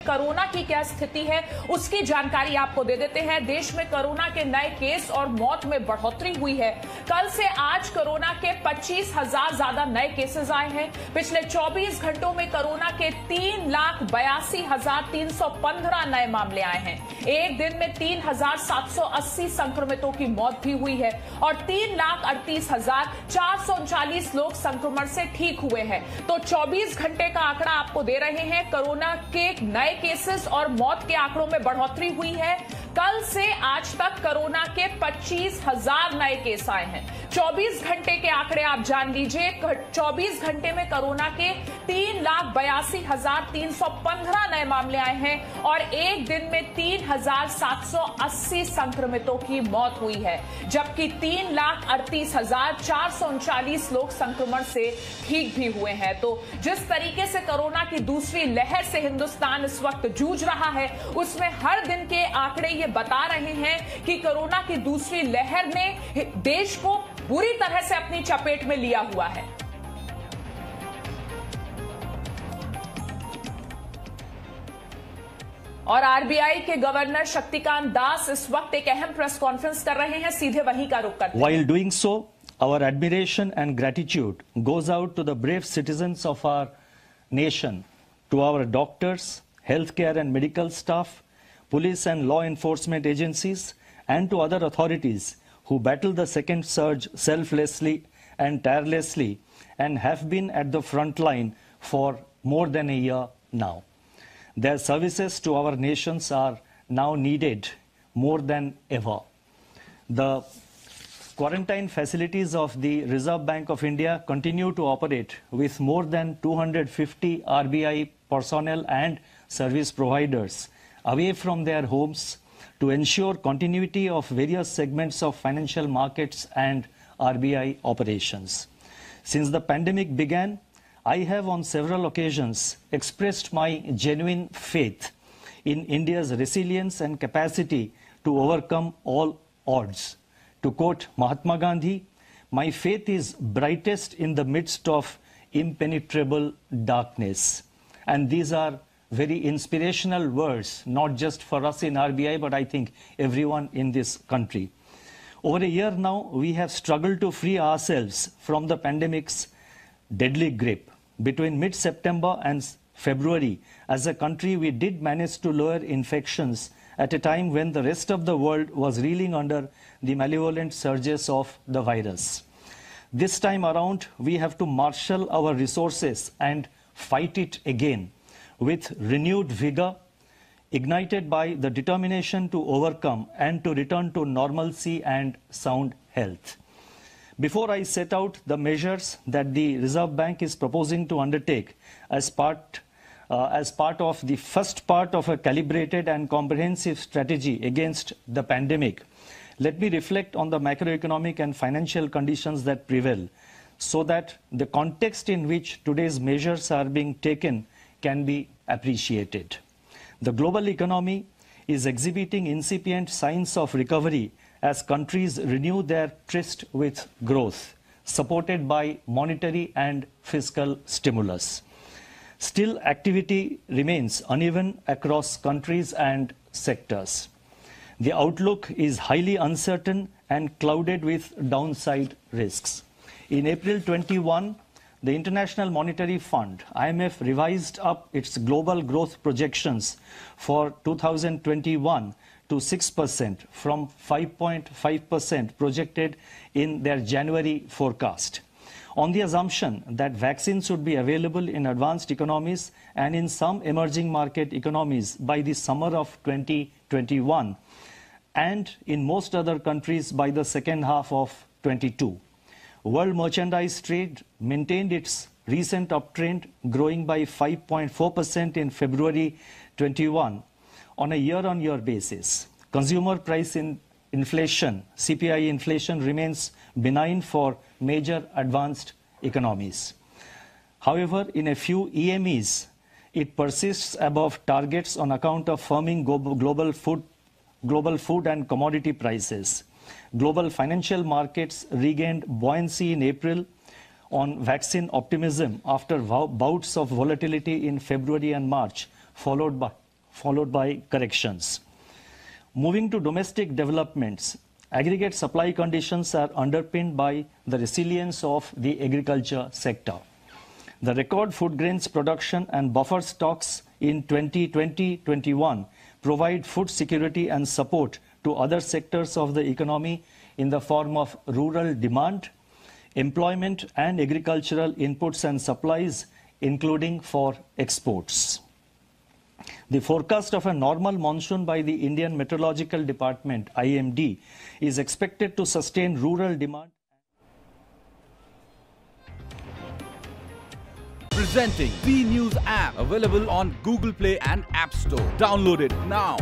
Corona की क्या स्थिति है उसकी जानकारी आपको दे देते हैं। देश में कोरोना के नए केस और मौत में बढ़ोतरी हुई है। कल से आज कोरोना के 25,000 ज्यादा नए केसेस आए हैं। पिछले 24 घंटों में कोरोना के 3,82,315 नए मामले आए हैं। एक दिन में 3,780 संक्रमितों की मौत भी हुई है और 3,38,439 लोग संक्रमण से ठीक हुए हैं। तो 24 घंटे का आंकड़ा आपको दे रहे हैं। कोरोना के नए केसेस और मौत के आंकड़ों में बढ़ोतरी हुई है। कल से आज तक कोरोना के 25,000 नए केस आए हैं। 24 घंटे के आंकड़े आप जान लीजिए। 24 घंटे में कोरोना के 3,82,315 नए मामले आए हैं और एक दिन में 3,780 संक्रमितों की मौत हुई है, जबकि 3,38,439 लोग संक्रमण से ठीक भी हुए हैं। तो जिस तरीके से कोरोना की दूसरी लहर से हिंदुस्तान इस वक्त जूझ रहा है, उसमें हर दिन के आंकड़े ये बता रहे हैं कि कोरोना की दूसरी लहर ने देश को बुरी तरह से अपनी चपेट में लिया हुआ है। और आरबीआई के गवर्नर शक्तिकांत दास इस वक्त एक अहम प्रेस कॉन्फ्रेंस कर रहे हैं। सीधे वहीं का रुख करते हैं। While doing so, our admiration and gratitude goes out to the brave citizens of our nation, to our doctors, healthcare and medical staff, police and law enforcement agencies, and to other authorities who battle the second surge selflessly and tirelessly and have been at the front line for more than a year now. Their services to our nations are now needed more than ever. The quarantine facilities of the Reserve Bank of India continue to operate with more than 250 RBI personnel and service providers away from their homes to ensure continuity of various segments of financial markets and RBI operations. Since the pandemic began, I have on several occasions expressed my genuine faith in India's resilience and capacity to overcome all odds. To quote Mahatma Gandhi, my faith is brightest in the midst of impenetrable darkness. And these are very inspirational words, not just for us in RBI, but I think everyone in this country. Over a year now, we have struggled to free ourselves from the pandemic's deadly grip. Between mid-September and February, as a country, we did manage to lower infections at a time when the rest of the world was reeling under the malevolent surges of the virus. This time around, we have to marshal our resources and fight it again with renewed vigor, ignited by the determination to overcome and to return to normalcy and sound health. Before I set out the measures that the Reserve Bank is proposing to undertake as part of the first part of a calibrated and comprehensive strategy against the pandemic, let me reflect on the macroeconomic and financial conditions that prevail, so that the context in which today's measures are being taken can be appreciated. The global economy is exhibiting incipient signs of recovery as countries renew their tryst with growth, supported by monetary and fiscal stimulus. Still, activity remains uneven across countries and sectors. The outlook is highly uncertain and clouded with downside risks. In April 21, the International Monetary Fund, IMF, revised up its global growth projections for 2021 to 6% from 5.5% projected in their January forecast, on the assumption that vaccines would be available in advanced economies and in some emerging market economies by the summer of 2021 and in most other countries by the second half of 22. World merchandise trade maintained its recent uptrend, growing by 5.4% in February 21 on a year-on-year basis. Consumer price inflation, CPI inflation, remains benign for major advanced economies. However, in a few EMEs, it persists above targets on account of firming global food and commodity prices. Global financial markets regained buoyancy in April on vaccine optimism after bouts of volatility in February and March, followed followed by corrections. Moving to domestic developments, aggregate supply conditions are underpinned by the resilience of the agriculture sector. The record food grains production and buffer stocks in 2020-21 provide food security and support to other sectors of the economy in the form of rural demand, employment and agricultural inputs and supplies, including for exports. The forecast of a normal monsoon by the Indian Meteorological Department, IMD, is expected to sustain rural demand. Presenting the News app, available on Google Play and App Store. Download it now.